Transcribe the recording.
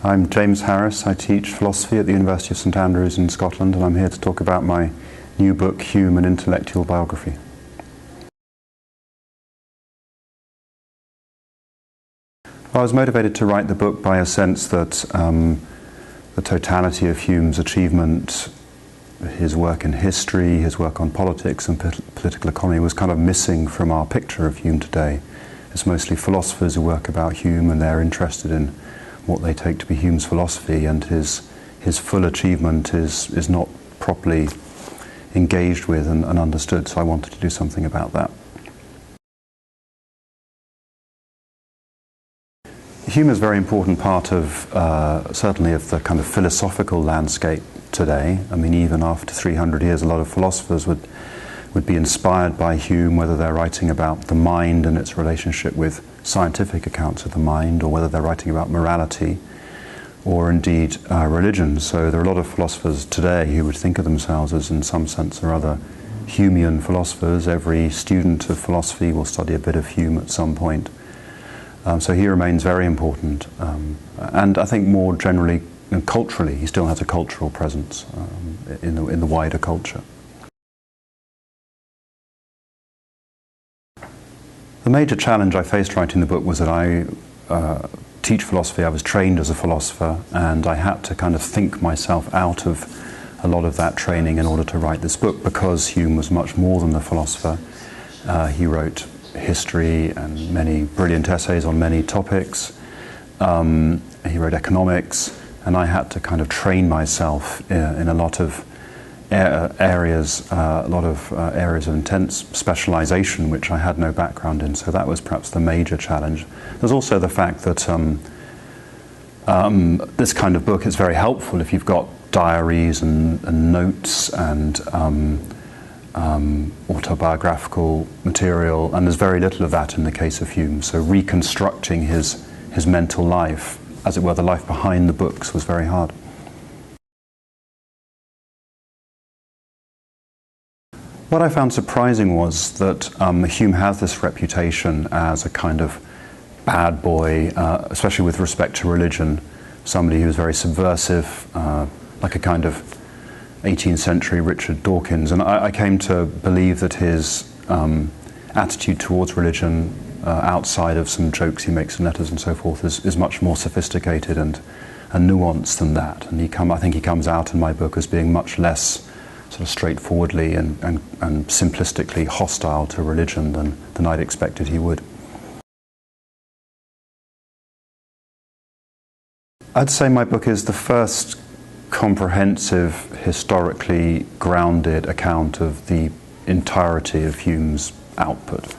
I'm James Harris. I teach philosophy at the University of St Andrews in Scotland, and I'm here to talk about my new book, Hume, An Intellectual Biography. I was motivated to write the book by a sense that the totality of Hume's achievement, his work in history, his work on politics and political economy was kind of missing from our picture of Hume today. It's mostly philosophers who work about Hume and they're interested in what they take to be Hume's philosophy, and his full achievement is not properly engaged with and understood, so I wanted to do something about that. Hume is a very important part of, certainly of the kind of philosophical landscape today. I mean, even after 300 years, a lot of philosophers would be inspired by Hume, whether they're writing about the mind and its relationship with scientific accounts of the mind, or whether they're writing about morality, or indeed religion. So there are a lot of philosophers today who would think of themselves as, in some sense or other, Humean philosophers. Every student of philosophy will study a bit of Hume at some point. So he remains very important. And I think more generally and culturally, he still has a cultural presence in the wider culture. The major challenge I faced writing the book was that I teach philosophy. I was trained as a philosopher, and I had to kind of think myself out of a lot of that training in order to write this book, because Hume was much more than a philosopher. He wrote history and many brilliant essays on many topics. He wrote economics, and I had to kind of train myself in a lot of areas of intense specialization, which I had no background in. So that was perhaps the major challenge. There's also the fact that this kind of book is very helpful if you've got diaries and notes and autobiographical material, and there's very little of that in the case of Hume. So reconstructing his mental life, as it were, the life behind the books, was very hard. What I found surprising was that Hume has this reputation as a kind of bad boy, especially with respect to religion, somebody who was very subversive, like a kind of 18th century Richard Dawkins. And I came to believe that his attitude towards religion, outside of some jokes he makes in letters and so forth, is much more sophisticated and nuanced than that. And I think he comes out in my book as being much less sort of straightforwardly and simplistically hostile to religion than I'd expected he would. I'd say my book is the first comprehensive, historically grounded account of the entirety of Hume's output.